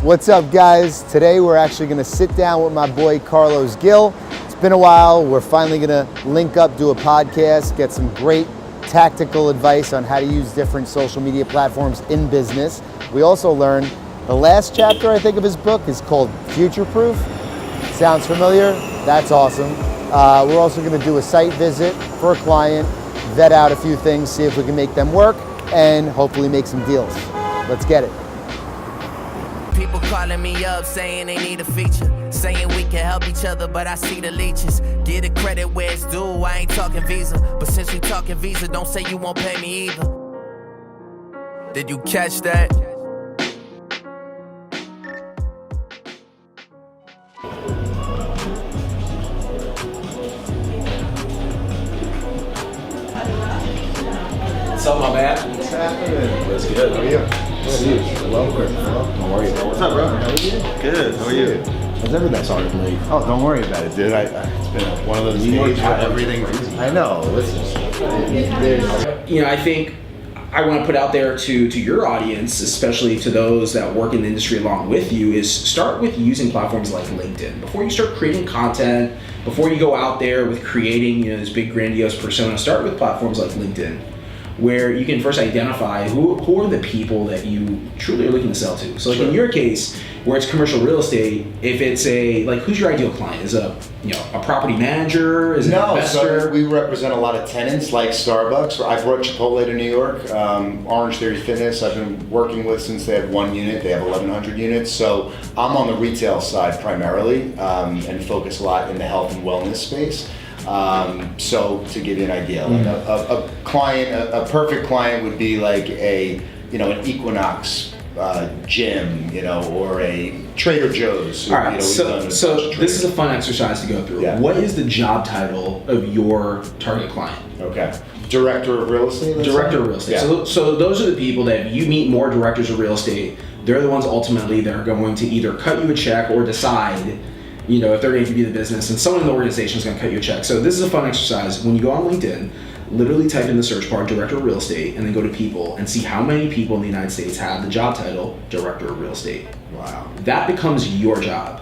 What's up, guys? Today we're actually going to sit down with my boy Carlos Gil. It's been a while. We're finally going to link up, do a podcast, get some great tactical advice on how to use different social media platforms in business. We also learned the last chapter, I think, of his book is called Future-Proof. Sounds familiar? That's awesome. We're also going to do a site visit for a client, vet out a few things, see if we can make them work, and hopefully make some deals. Let's get it. People calling me up saying they need a feature, saying we can help each other, but I see the leeches. Get the credit where it's due, I ain't talking Visa, but since we talking Visa, don't say you won't pay me either. Did you catch that? What's up, my man? What's happening? That's good. How are you? Welcome. How are you? What's up, bro? How are you? Good. How are you? How's everything? Sorry for me. Oh, don't worry about it, dude. It's been one of those days where everything's easy. I know. Listen, I think I want to put out there to your audience, especially to those that work in the industry along with you, is start with using platforms like LinkedIn. Before you start creating content, before you go out there with creating this big grandiose persona, start with platforms like LinkedIn, where you can first identify who are the people that you truly are looking to sell to. So like in your case, where it's commercial real estate, if it's who's your ideal client? Is a property manager? Is it an investor? So we represent a lot of tenants like Starbucks. I brought Chipotle to New York. Orange Theory Fitness I've been working with since they had one unit. They have 1,100 units. So I'm on the retail side primarily and focus a lot in the health and wellness space. So to give you an idea, like a client, a perfect client would be like an Equinox gym, or a Trader Joe's. All right, so this is a fun exercise to go through. Yeah. What is the job title of your target client? Okay. Director of real estate? Director of real estate. Yeah. So those are the people that if you meet more directors of real estate, they're the ones ultimately that are going to either cut you a check or decide if they're going to be the business, and someone in the organization is going to cut you a check. So this is a fun exercise. When you go on LinkedIn, literally type in the search bar, Director of Real Estate, and then go to people and see how many people in the United States have the job title, Director of Real Estate. Wow. That becomes your job.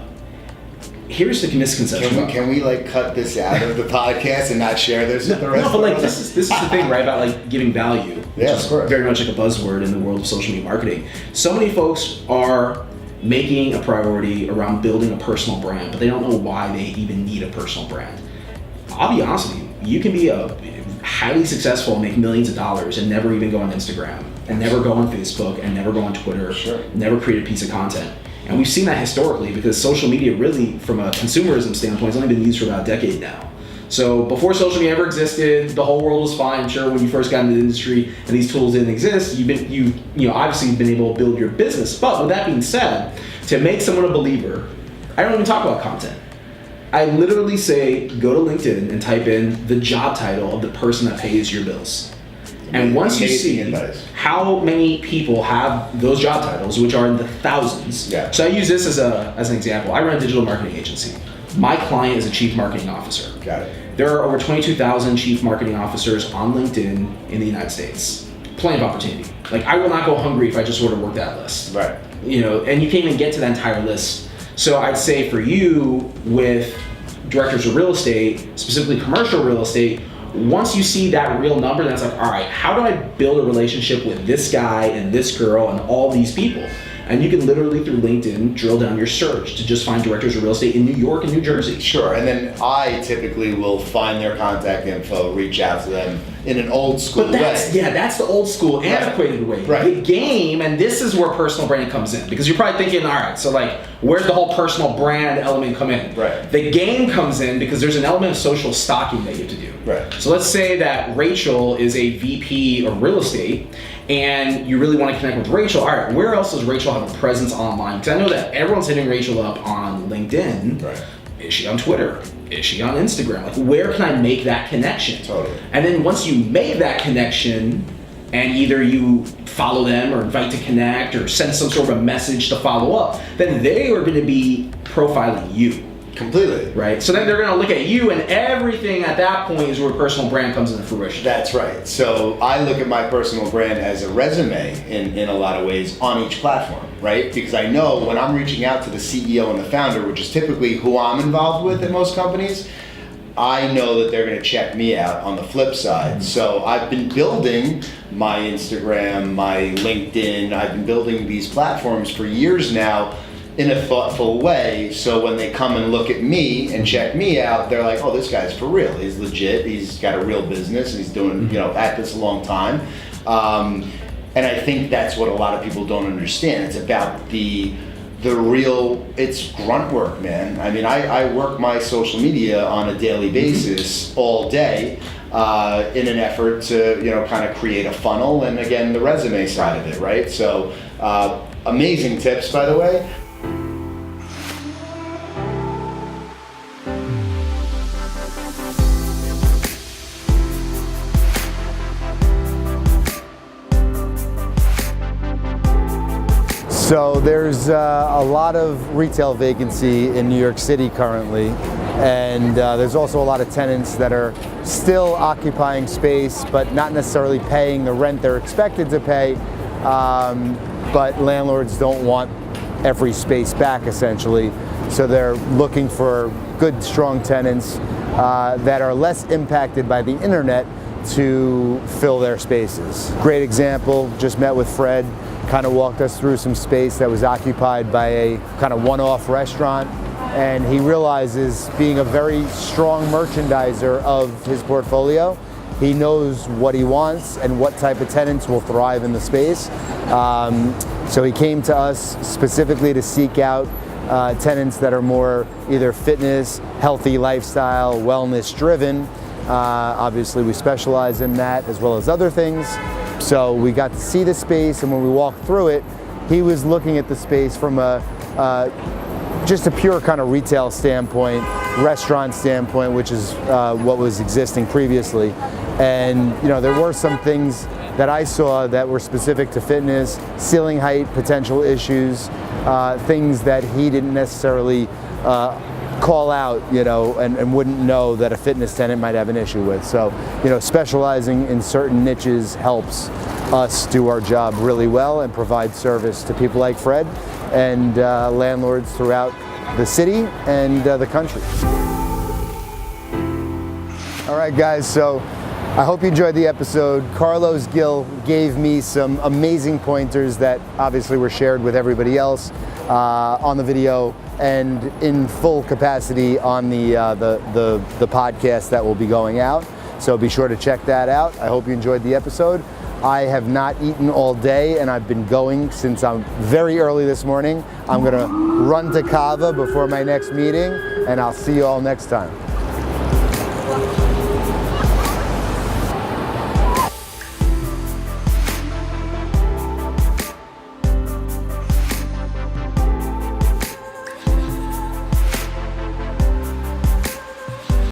Here's the misconception. Can we cut this out of the podcast and not share this with the rest of us? This is the thing, right, about giving value, which Yeah, is of course. very much like a buzzword in the world of social media marketing. So many folks are making a priority around building a personal brand, but they don't know why they even need a personal brand. I'll be honest with you, you can be a highly successful and make millions of dollars and never even go on Instagram, and never go on Facebook, and never go on Twitter, never create a piece of content. And we've seen that historically because social media really, from a consumerism standpoint, has only been used for about a decade now. So before social media ever existed, the whole world was fine. Sure, when you first got into the industry and these tools didn't exist, you obviously been able to build your business. But with that being said, to make someone a believer, I don't even talk about content. I literally say, go to LinkedIn and type in the job title of the person that pays your bills. And once you see how many people have those job titles, which are in the thousands. Yeah. So I use this as an example. I run a digital marketing agency. My client is a chief marketing officer. Got it. There are over 22,000 chief marketing officers on LinkedIn in the United States. Plenty of opportunity. I will not go hungry if I just sort of work that list. Right. And you can't even get to that entire list. So I'd say for you, with directors of real estate, specifically commercial real estate, once you see that real number, then it's like, all right, how do I build a relationship with this guy and this girl and all these people? And you can literally, through LinkedIn, drill down your search to just find directors of real estate in New York and New Jersey. Sure, and then I typically will find their contact info, reach out to them in an old school way. That's the old school, antiquated way. Right. The game, and this is where personal brand comes in, because you're probably thinking, all right, so where's the whole personal brand element come in? Right. The game comes in because there's an element of social stalking that you have to do. Right. So let's say that Rachel is a VP of real estate, and you really want to connect with Rachel. All right, where else does Rachel have a presence online? Because I know that everyone's hitting Rachel up on LinkedIn. Right. Is she on Twitter? Is she on Instagram? Where can I make that connection? Totally. And then once you make that connection, and either you follow them or invite to connect or send some sort of a message to follow up, then they are going to be profiling you. Completely. Right? So then they're going to look at you, and everything at that point is where personal brand comes into fruition. That's right. So I look at my personal brand as a resume in a lot of ways on each platform, right? Because I know when I'm reaching out to the CEO and the founder, which is typically who I'm involved with at most companies, I know that they're going to check me out on the flip side. So I've been building my Instagram, my LinkedIn, I've been building these platforms for years now in a thoughtful way. So when they come and look at me and check me out, they're like, oh, this guy's for real. He's legit. He's got a real business. And he's doing, at this a long time. And I think that's what a lot of people don't understand. It's about the real, it's grunt work, man. I mean, I work my social media on a daily basis all day in an effort to, kind of create a funnel and again, the resume side of it, right? So amazing tips, by the way. So there's a lot of retail vacancy in New York City currently, and there's also a lot of tenants that are still occupying space but not necessarily paying the rent they're expected to pay, but landlords don't want every space back essentially, so they're looking for good, strong tenants that are less impacted by the internet to fill their spaces. Great example, just met with Fred, kind of walked us through some space that was occupied by a kind of one-off restaurant, and he realizes, being a very strong merchandiser of his portfolio, he knows what he wants and what type of tenants will thrive in the space. So he came to us specifically to seek out tenants that are more either fitness, healthy lifestyle, wellness driven. Obviously we specialize in that as well as other things. So we got to see the space, and when we walked through it, he was looking at the space from just a pure kind of retail standpoint, restaurant standpoint, which is what was existing previously. And there were some things that I saw that were specific to fitness, ceiling height potential issues, things that he didn't necessarily call out, and wouldn't know that a fitness tenant might have an issue with. So, specializing in certain niches helps us do our job really well and provide service to people like Fred and landlords throughout the city and the country. All right, guys, so I hope you enjoyed the episode. Carlos Gil gave me some amazing pointers that obviously were shared with everybody else on the video and in full capacity on the podcast that will be going out. So be sure to check that out. I hope you enjoyed the episode. I have not eaten all day, and I've been going since I'm very early this morning. I'm gonna run to Kava before my next meeting, and I'll see you all next time.